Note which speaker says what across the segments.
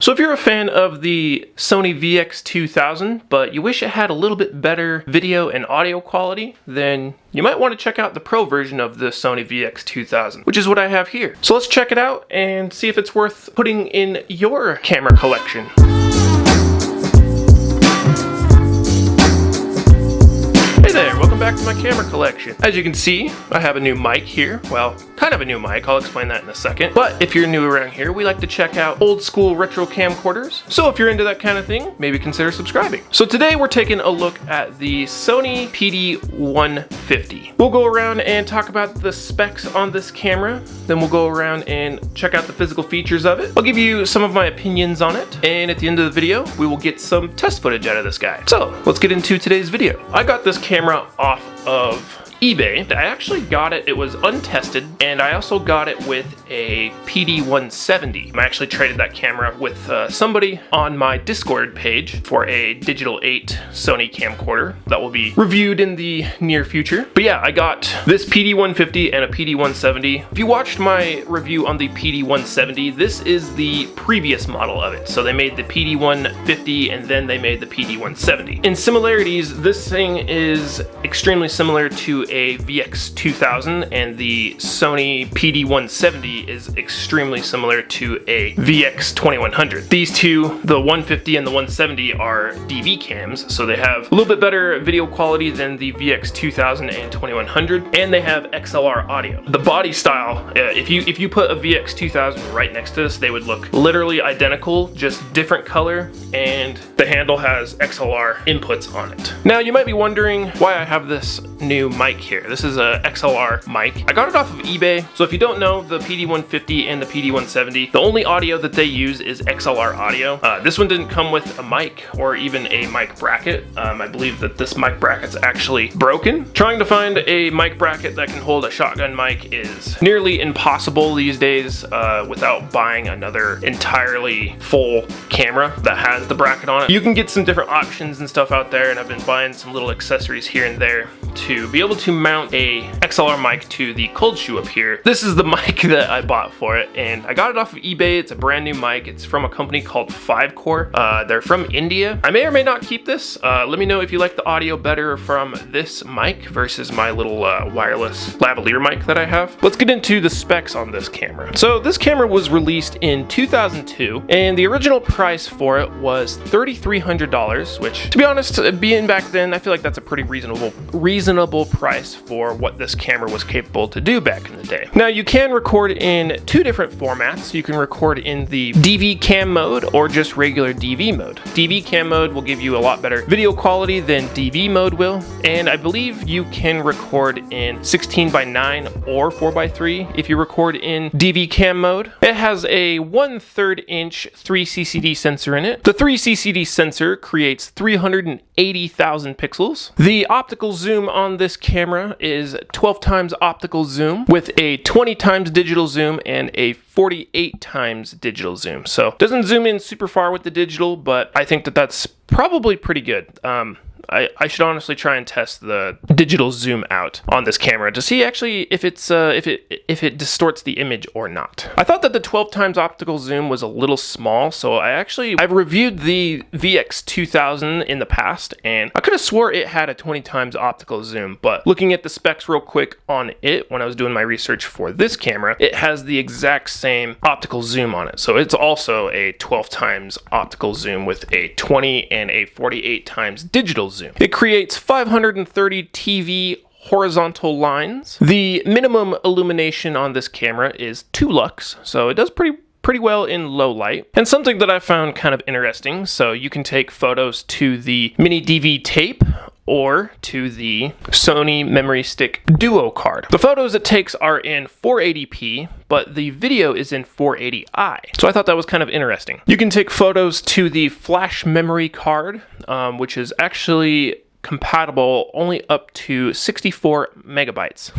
Speaker 1: So if you're a fan of the Sony VX2000, but you wish it had a little bit better video and audio quality, then you might want to check out the Pro version of the Sony VX2000, which is what I have here. So let's check it out and see if it's worth putting in your camera collection. Hey there, welcome back to my camera collection. As you can see, I have a new mic here. Well, kind of a new mic, I'll explain that in a second. But if you're new around here, we like to check out old school retro camcorders. So if you're into that kind of thing, maybe consider subscribing. So today we're taking a look at the Sony PD150. We'll go around and talk about the specs on this camera. Then we'll go around and check out the physical features of it. I'll give you some of my opinions on it. And at the end of the video, we will get some test footage out of this guy. So let's get into today's video. I got this camera off of eBay. I actually got it was untested, and I also got it with a PD170. I actually traded that camera with somebody on my Discord page for a Digital 8 Sony camcorder that will be reviewed in the near future. But yeah, I got this PD150 and a PD170. If you watched my review on the PD170, this is the previous model of it. So they made the PD150 and then they made the PD170. In similarities, this thing is extremely similar to a VX2000, and the Sony PD170 is extremely similar to a VX2100. These two, the 150 and the 170, are DV cams, so they have a little bit better video quality than the VX2000 and 2100, and they have XLR audio. The body style, if you put a VX2000 right next to this, they would look literally identical, just different color, and the handle has XLR inputs on it. Now you might be wondering why I have this new mic here. This is a XLR mic. I got it off of eBay. So if you don't know, the PD150 and the PD170, the only audio that they use is XLR audio. This one didn't come with a mic or even a mic bracket. I believe that this mic bracket's actually broken. Trying to find a mic bracket that can hold a shotgun mic is nearly impossible these days without buying another entirely full camera that has the bracket on it. You can get some different options and stuff out there, and I've been buying some little accessories here and there to be able to mount a XLR mic to the cold shoe up here. This is the mic that I bought for it, and I got it off of eBay. It's a brand new mic. It's from a company called 5Core. They're from India. I may or may not keep this. Let me know if you like the audio better from this mic versus my little wireless lavalier mic that I have. Let's get into the specs on this camera. So this camera was released in 2002, and the original price for it was $3,300, which, to be honest, being back then, I feel like that's a pretty reasonable price for what this camera was capable to do back in the day. Now you can record in two different formats. You can record in the DV cam mode or just regular DV mode. DV cam mode will give you a lot better video quality than DV mode will, and I believe you can record in 16:9 or 4:3 if you record in DV cam mode. It has a 1/3 inch 3CCD sensor in it. The 3CCD sensor creates 380,000 pixels. The optical zoom on this camera is 12 times optical zoom with a 20 times digital zoom and a 48 times digital zoom. So it doesn't zoom in super far with the digital, but I think that that's probably pretty good. I should honestly try and test the digital zoom out on this camera to see actually if if it distorts the image or not. I thought that the 12 times optical zoom was a little small, so I've reviewed the VX2000 in the past, and I could have swore it had a 20 times optical zoom, but looking at the specs real quick on it when I was doing my research for this camera, it has the exact same optical zoom on it. So it's also a 12 times optical zoom with a 20 and a 48 times digital zoom. It creates 530 TV horizontal lines. The minimum illumination on this camera is 2 lux, so it does pretty well in low light. And something that I found kind of interesting, so you can take photos to the mini DV tape or to the Sony memory stick duo card. The photos it takes are in 480p, but the video is in 480i. So I thought that was kind of interesting. You can take photos to the flash memory card, which is actually compatible only up to 64 megabytes.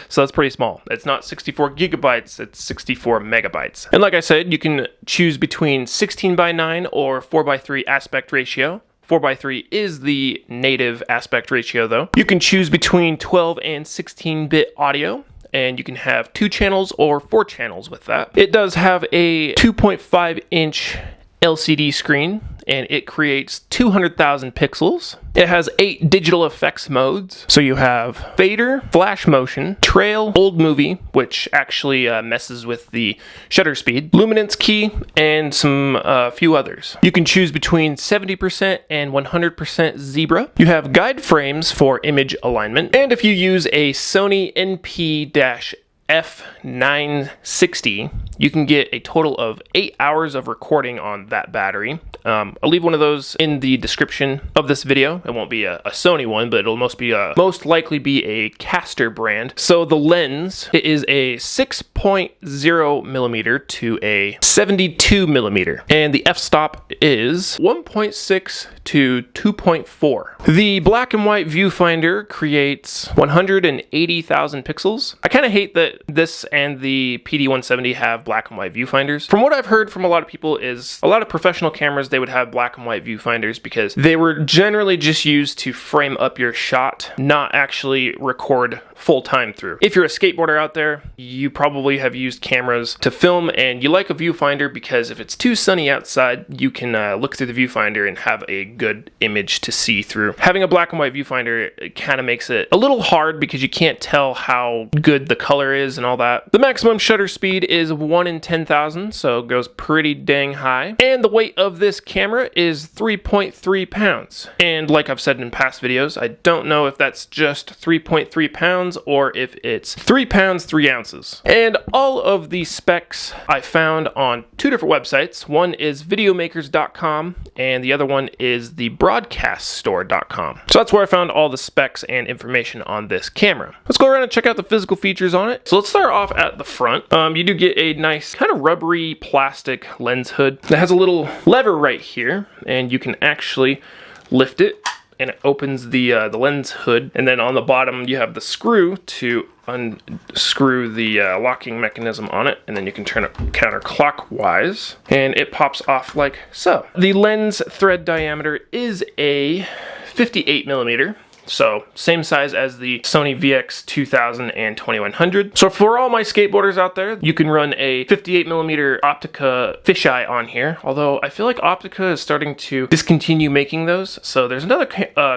Speaker 1: So that's pretty small. It's not 64 gigabytes, it's 64 megabytes. And like I said, you can choose between 16:9 or 4:3 aspect ratio. 4:3 is the native aspect ratio though. You can choose between 12 and 16-bit audio, and you can have 2 channels or 4 channels with that. It does have a 2.5-inch LCD screen, and it creates 200,000 pixels. It has 8 digital effects modes. So you have fader, flash motion, trail, old movie, which actually messes with the shutter speed, luminance key, and some few others. You can choose between 70% and 100% zebra. You have guide frames for image alignment. And if you use a Sony NP-F960, you can get a total of 8 hours of recording on that battery. I'll leave one of those in the description of this video. It won't be a Sony one, but it'll most likely be a Caster brand. So the lens, it is a 6.0 millimeter to a 72 millimeter, and the f-stop is 1.6 to 2.4. The black and white viewfinder creates 180,000 pixels. I kind of hate that this and the PD170 have black and white viewfinders. From what I've heard from a lot of people is a lot of professional cameras, they would have black and white viewfinders because they were generally just used to frame up your shot, not actually record full time through. If you're a skateboarder out there, you probably have used cameras to film and you like a viewfinder because if it's too sunny outside, you can look through the viewfinder and have a good image to see through. Having a black and white viewfinder kind of makes it a little hard because you can't tell how good the color is and all that. The maximum shutter speed is 1 in 10,000, so it goes pretty dang high. And the weight of this camera is 3.3 pounds. And like I've said in past videos, I don't know if that's just 3.3 pounds or if it's 3 pounds 3 ounces. And all of the specs I found on 2 different websites. One is videomakers.com and the other one is the broadcaststore.com. So that's where I found all the specs and information on this camera. Let's go around and check out the physical features on it. So let's start off at the front. You do get a nice kind of rubbery plastic lens hood that has a little lever right here, and you can actually lift it and it opens the lens hood, and then on the bottom you have the screw to unscrew the locking mechanism on it, and then you can turn it counterclockwise and it pops off like so. The lens thread diameter is a 58 millimeter. So same size as the Sony VX2000 and 2100. So for all my skateboarders out there, you can run a 58mm Optica fisheye on here. Although I feel like Optica is starting to discontinue making those. So there's another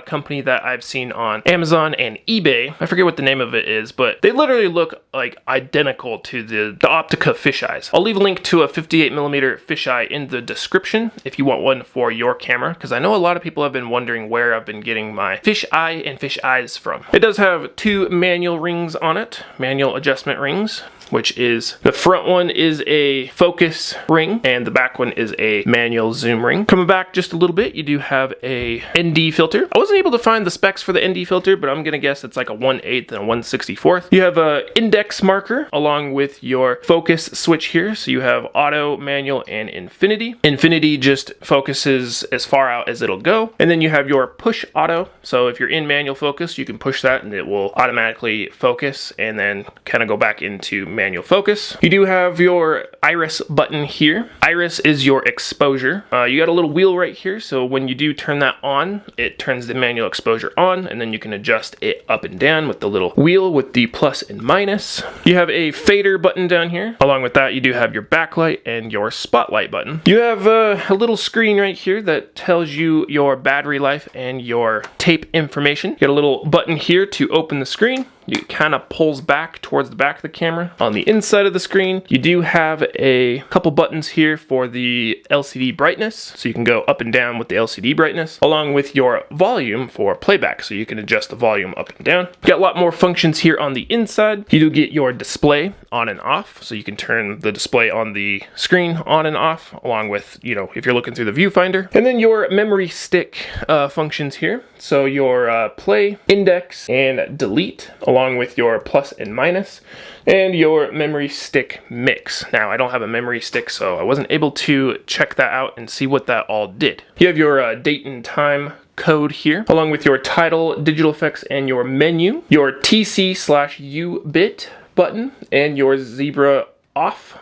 Speaker 1: company that I've seen on Amazon and eBay. I forget what the name of it is, but they literally look like identical to the Optica fisheyes. I'll leave a link to a 58mm fisheye in the description if you want one for your camera, because I know a lot of people have been wondering where I've been getting my fisheye and fish eyes from. It does have 2 manual rings on it, manual adjustment rings, which is the front one is a focus ring and the back one is a manual zoom ring. Coming back just a little bit, you do have a ND filter. I wasn't able to find the specs for the ND filter, but I'm gonna guess it's like a 1/8 and a 1/64. You have a index marker along with your focus switch here. So you have auto, manual, and infinity. Infinity just focuses as far out as it'll go. And then you have your push auto. So if you're in manual focus, you can push that and it will automatically focus and then kind of go back into manual focus. You do have your iris button here. Iris is your exposure. You got a little wheel right here, so when you do turn that on, it turns the manual exposure on, and then you can adjust it up and down with the little wheel with the plus and minus. You have a fader button down here. Along with that, you do have your backlight and your spotlight button. You have a little screen right here that tells you your battery life and your tape information. You got a little button here to open the screen. It kind of pulls back towards the back of the camera. On the inside of the screen, you do have a couple buttons here for the LCD brightness, so you can go up and down with the LCD brightness, along with your volume for playback, so you can adjust the volume up and down. You got a lot more functions here on the inside. You do get your display on and off, so you can turn the display on the screen on and off, along with, you know, if you're looking through the viewfinder. And then your memory stick functions here, so your play, index, and delete, along with your plus and minus, and your memory stick mix. Now, I don't have a memory stick, so I wasn't able to check that out and see what that all did. You have your date and time code here, along with your title, digital effects, and your menu, your TC/U bit button, and your zebra off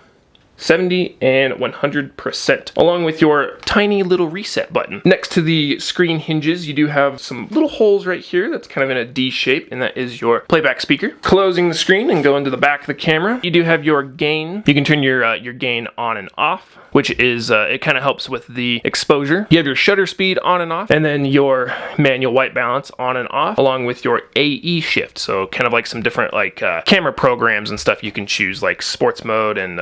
Speaker 1: 70, and 100%, along with your tiny little reset button. Next to the screen hinges, you do have some little holes right here that's kind of in a D shape, and that is your playback speaker. Closing the screen and go into the back of the camera, you do have your gain. You can turn your gain on and off, which is, it kind of helps with the exposure. You have your shutter speed on and off, and then your manual white balance on and off, along with your AE shift. So kind of like some different camera programs and stuff you can choose, like sports mode and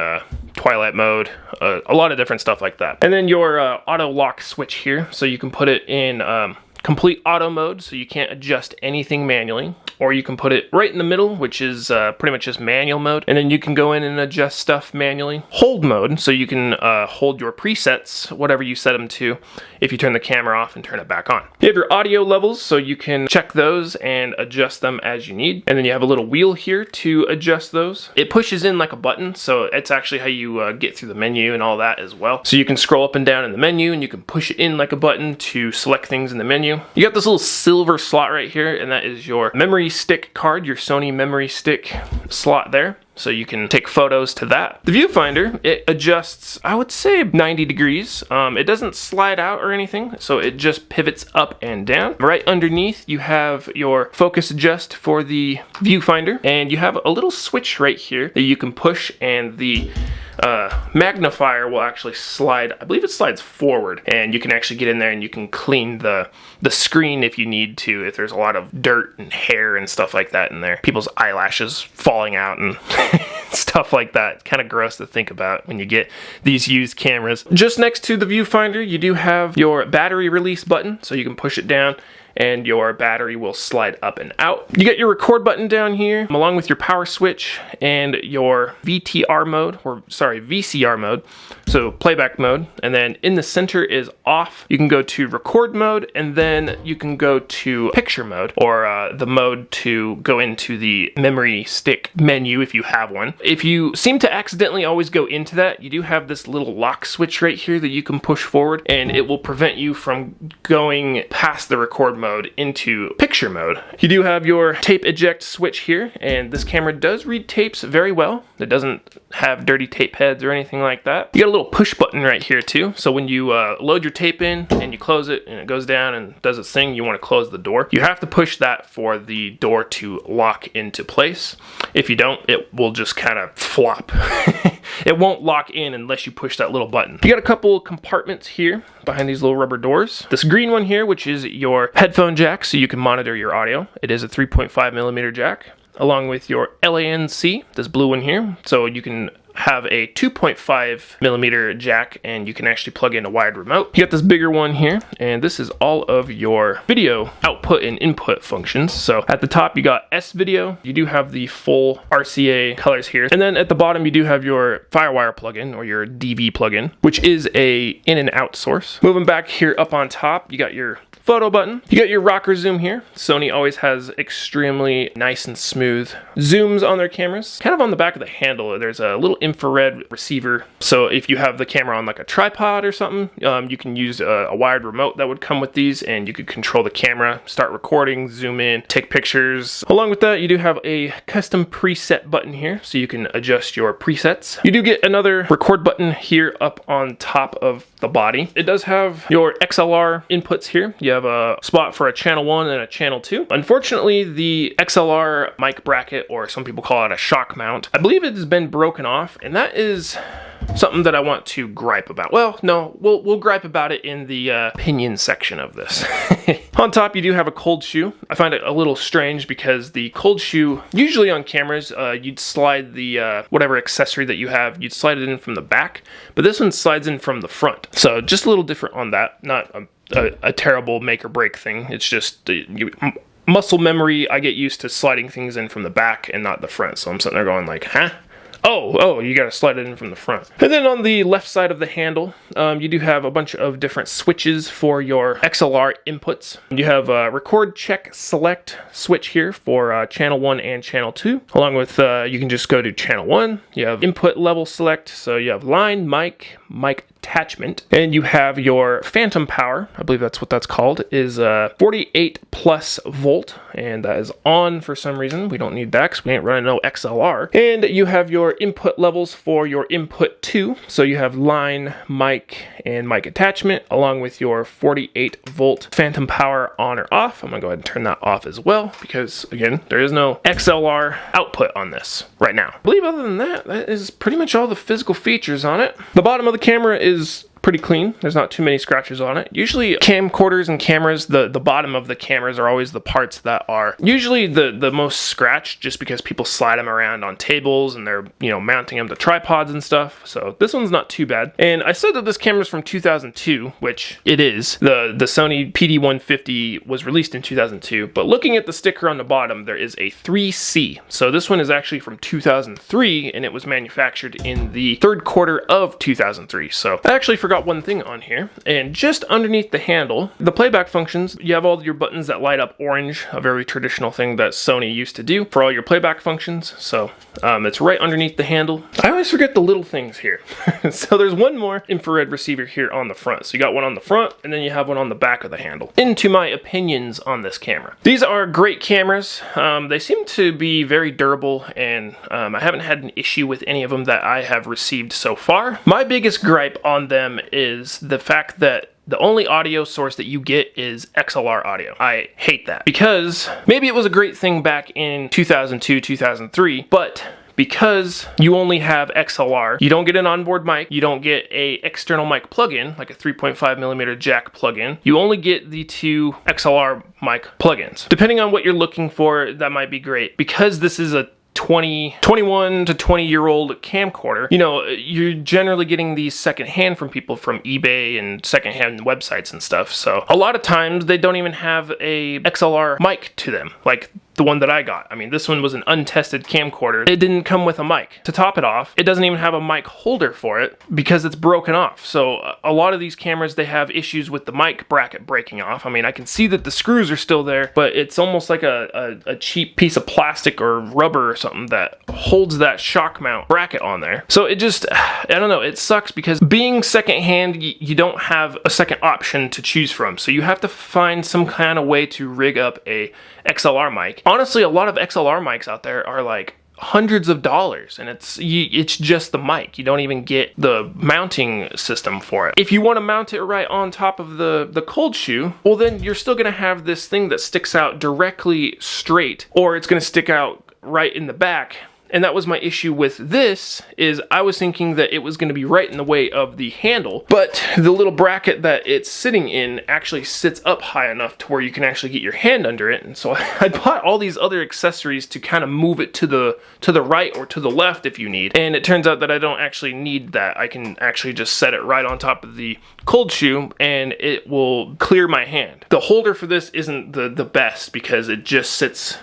Speaker 1: twilight mode, a lot of different stuff like that. And then your auto lock switch here, so you can put it in complete auto mode, so you can't adjust anything manually, or you can put it right in the middle, which is pretty much just manual mode, and then you can go in and adjust stuff manually. Hold mode, so you can hold your presets, whatever you set them to, if you turn the camera off and turn it back on. You have your audio levels, so you can check those and adjust them as you need, and then you have a little wheel here to adjust those. It pushes in like a button, so it's actually how you get through the menu and all that as well. So you can scroll up and down in the menu, and you can push it in like a button to select things in the menu. You got this little silver slot right here, and that is your memory stick card, your Sony memory stick slot there. So you can take photos to that. The viewfinder, it adjusts, I would say 90 degrees. It doesn't slide out or anything, so it just pivots up and down. Right underneath, you have your focus adjust for the viewfinder, and you have a little switch right here that you can push, and the magnifier will actually slide, I believe it slides forward, and you can actually get in there and you can clean the screen if you need to, if there's a lot of dirt and hair and stuff like that in there. People's eyelashes falling out and stuff like that. Kind of gross to think about when you get these used cameras. Just next to the viewfinder, you do have your battery release button, so you can push it down and your battery will slide up and out. You get your record button down here, along with your power switch and your VCR mode, so playback mode. And then in the center is off. You can go to record mode, and then you can go to picture mode, or the mode to go into the memory stick menu if you have one. If you seem to accidentally always go into that, you do have this little lock switch right here that you can push forward, and it will prevent you from going past the record mode into picture mode. You do have your tape eject switch here, and this camera does read tapes very well. It doesn't have dirty tape heads or anything like that. You got a little push button right here too, so when you load your tape in and you close it and it goes down and does its thing, you want to close the door. You have to push that for the door to lock into place. If you don't, it will just kind of flop. It won't lock in unless you push that little button. You got a couple compartments here behind these little rubber doors. This green one here, which is your headphone jack, so you can monitor your audio. It is a 3.5mm jack, along with your LANC, this blue one here, so you can have a 2.5mm jack, and you can actually plug in a wired remote. You got this bigger one here, and this is all of your video output and input functions. So at the top you got S video, you do have the full RCA colors here, and then at the bottom you do have your Firewire plugin, or your DV plugin, which is a in and out source. Moving back here up on top, you got your photo button. You got your rocker zoom here. Sony always has extremely nice and smooth zooms on their cameras. Kind of on the back of the handle, there's a little infrared receiver. So if you have the camera on like a tripod or something, you can use a wired remote that would come with these, and you could control the camera, start recording, zoom in, take pictures. Along with that, you do have a custom preset button here, so you can adjust your presets. You do get another record button here up on top of the body. It does have your XLR inputs here. You have a spot for a channel 1 and a channel 2. Unfortunately, the XLR mic bracket, or some people call it a shock mount, I believe it has been broken off, and that is something that I want to gripe about. Well, no, we'll gripe about it in the opinion section of this. On top, you do have a cold shoe. I find it a little strange because the cold shoe, usually on cameras, you'd slide the whatever accessory that you have, you'd slide it in from the back, but this one slides in from the front. So just a little different on that. Not a terrible make or break thing. It's just muscle memory. I get used to sliding things in from the back and not the front. So I'm sitting there going like, huh? Oh, you gotta slide it in from the front. And then on the left side of the handle, you do have a bunch of different switches for your XLR inputs. You have a record, check, select switch here for channel 1 and channel 2. Along with, you can just go to channel 1. You have input level select, so you have line, mic attachment. And you have your phantom power, I believe that's what that's called, is 48 plus volt, and that is on for some reason. We don't need that because we ain't running no XLR. And you have your input levels for your input 2. So you have line, mic, and mic attachment, along with your 48 volt phantom power on or off. I'm gonna go ahead and turn that off as well, because again, there is no XLR output on this right now. I believe other than that, that is pretty much all the physical features on it. The bottom of the camera is pretty clean. There's not too many scratches on it. Usually camcorders and cameras, the bottom of the cameras are always the parts that are usually the most scratched, just because people slide them around on tables and they're, you know, mounting them to tripods and stuff. So this one's not too bad. And I said that this camera's from 2002, which it is. The Sony PD150 was released in 2002, but looking at the sticker on the bottom, there is a 3C. So this one is actually from 2003, and it was manufactured in the third quarter of 2003. So I actually forgot one thing on here, and just underneath the handle, the playback functions, you have all your buttons that light up orange, a very traditional thing that Sony used to do for all your playback functions. So it's right underneath the handle. I always forget the little things here. So there's one more infrared receiver here on the front. So you got one on the front, and then you have one on the back of the handle. Into my opinions on this camera. These are great cameras. They seem to be very durable, and I haven't had an issue with any of them that I have received so far. My biggest gripe on them is the fact that the only audio source that you get is XLR audio. I hate that, because maybe it was a great thing back in 2002, 2003, but because you only have XLR, you don't get an onboard mic, you don't get a external mic plug-in, like a 3.5mm jack plug-in. You only get the two XLR mic plug-ins. Depending on what you're looking for, that might be great. Because this is a 21 to 20-year-old camcorder, you know, you're generally getting these secondhand from people from eBay and secondhand websites and stuff. So a lot of times they don't even have a XLR mic to them, like the one that I got. I mean, this one was an untested camcorder. It didn't come with a mic. To top it off, it doesn't even have a mic holder for it because it's broken off. So a lot of these cameras, they have issues with the mic bracket breaking off. I mean, I can see that the screws are still there, but it's almost like a cheap piece of plastic or rubber or something that holds that shock mount bracket on there. So it just, I don't know, it sucks because being secondhand, you don't have a second option to choose from. So you have to find some kind of way to rig up a XLR mic. Honestly, a lot of XLR mics out there are like hundreds of dollars, and it's just the mic. You don't even get the mounting system for it. If you want to mount it right on top of the cold shoe, well, then you're still going to have this thing that sticks out directly straight, or it's going to stick out right in the back. And that was my issue with this, is I was thinking that it was going to be right in the way of the handle, but the little bracket that it's sitting in actually sits up high enough to where you can actually get your hand under it. And so I bought all these other accessories to kind of move it to the right or to the left if you need. And it turns out that I don't actually need that. I can actually just set it right on top of the cold shoe and it will clear my hand. The holder for this isn't the best because it just sits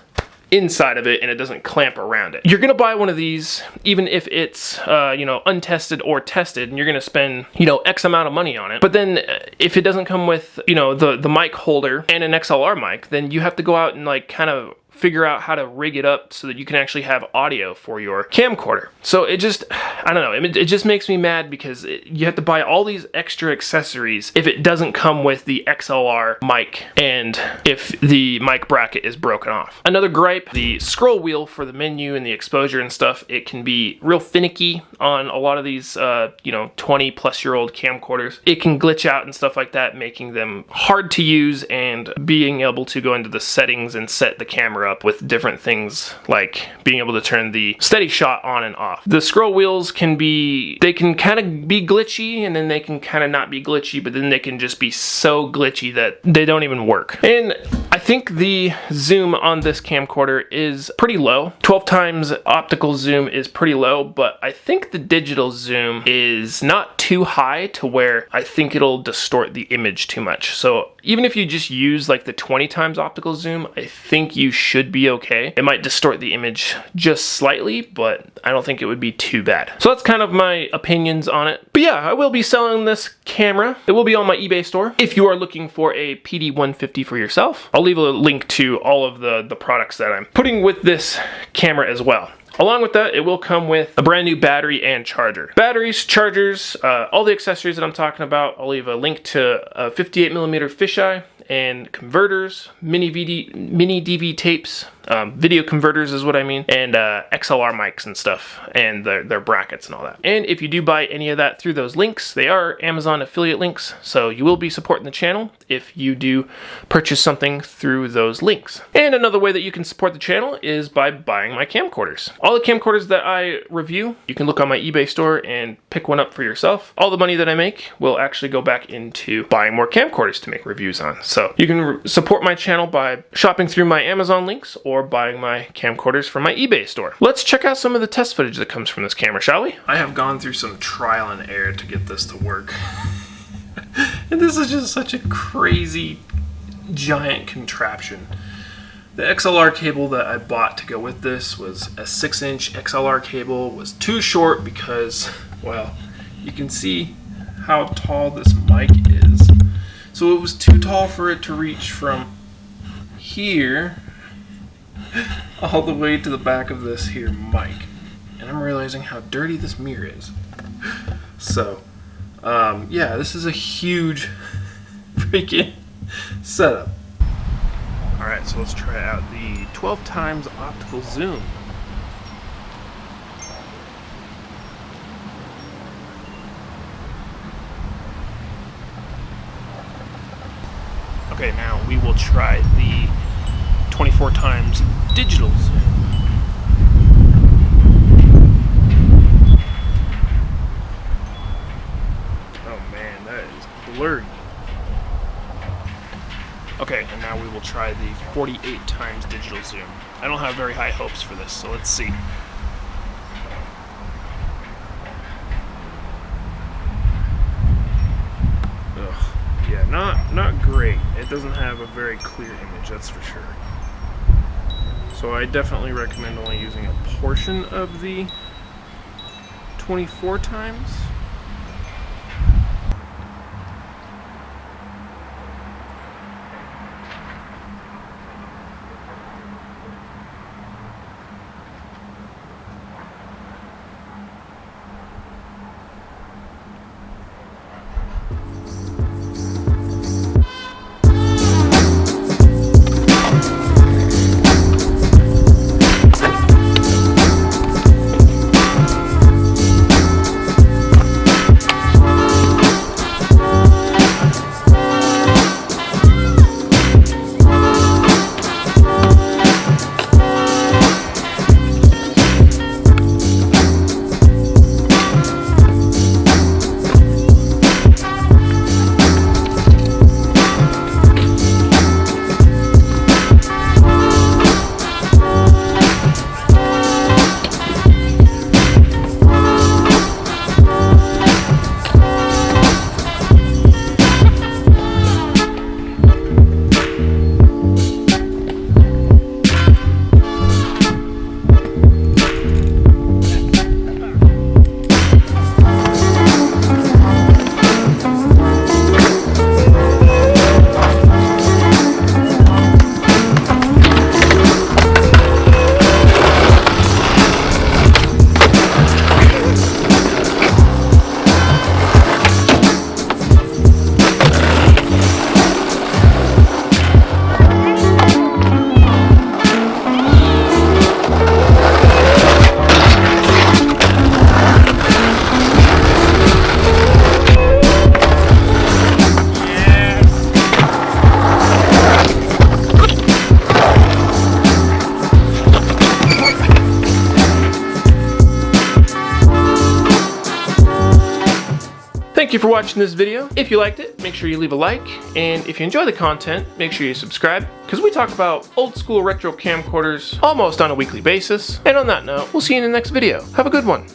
Speaker 1: inside of it and it doesn't clamp around it. You're gonna buy one of these even if it's you know, untested or tested, and you're gonna spend, you know, X amount of money on it. But then if it doesn't come with, you know, the mic holder and an XLR mic, then you have to go out and like kind of figure out how to rig it up so that you can actually have audio for your camcorder. So it just, I don't know, it just makes me mad because you have to buy all these extra accessories if it doesn't come with the XLR mic and if the mic bracket is broken off. Another gripe, the scroll wheel for the menu and the exposure and stuff, it can be real finicky on a lot of these, you know, 20-plus-year-old camcorders. It can glitch out and stuff like that, making them hard to use, and being able to go into the settings and set the camera up with different things, like being able to turn the steady shot on and off. The scroll wheels can be, they can kind of be glitchy, and then they can kind of not be glitchy, but then they can just be so glitchy that they don't even work. And I think the zoom on this camcorder is pretty low. 12 times optical zoom is pretty low, but I think the digital zoom is not too high to where I think it'll distort the image too much. So even if you just use like the 20 times optical zoom, I think you should be okay. It might distort the image just slightly, but I don't think it would be too bad. So that's kind of my opinions on it. But yeah, I will be selling this camera. It will be on my eBay store. If you are looking for a PD150 for yourself, I'll leave a link to all of the products that I'm putting with this camera as well. Along with that, it will come with a brand new battery and charger. Batteries, chargers, all the accessories that I'm talking about. I'll leave a link to a 58mm fisheye and converters, mini DV tapes, video converters is what I mean, and XLR mics and stuff, and their brackets and all that. And if you do buy any of that through those links, they are Amazon affiliate links, so you will be supporting the channel if you do purchase something through those links. And another way that you can support the channel is by buying my camcorders. All the camcorders that I review, you can look on my eBay store and pick one up for yourself. All the money that I make will actually go back into buying more camcorders to make reviews on. So you can support my channel by shopping through my Amazon links or buying my camcorders from my eBay store. Let's check out some of the test footage that comes from this camera, shall we? I have gone through some trial and error to get this to work. And this is just such a crazy, giant contraption. The XLR cable that I bought to go with this was a 6-inch XLR cable. Was too short because, well, you can see how tall this mic is. So it was too tall for it to reach from here all the way to the back of this here mic. And I'm realizing how dirty this mirror is. So, yeah, this is a huge freaking setup. Alright, so let's try out the 12 times optical zoom. Okay, now we will try the 24 times digital zoom. Oh man, that is blurry. Okay, and now we will try the 48 times digital zoom. I don't have very high hopes for this, so let's see. Yeah, not great. It doesn't have a very clear image, that's for sure. So I definitely recommend only using a portion of the 24 times. Thank you for watching this video. If you liked it, make sure you leave a like, and if you enjoy the content, make sure you subscribe, because we talk about old school retro camcorders almost on a weekly basis. And on that note, we'll see you in the next video. Have a good one.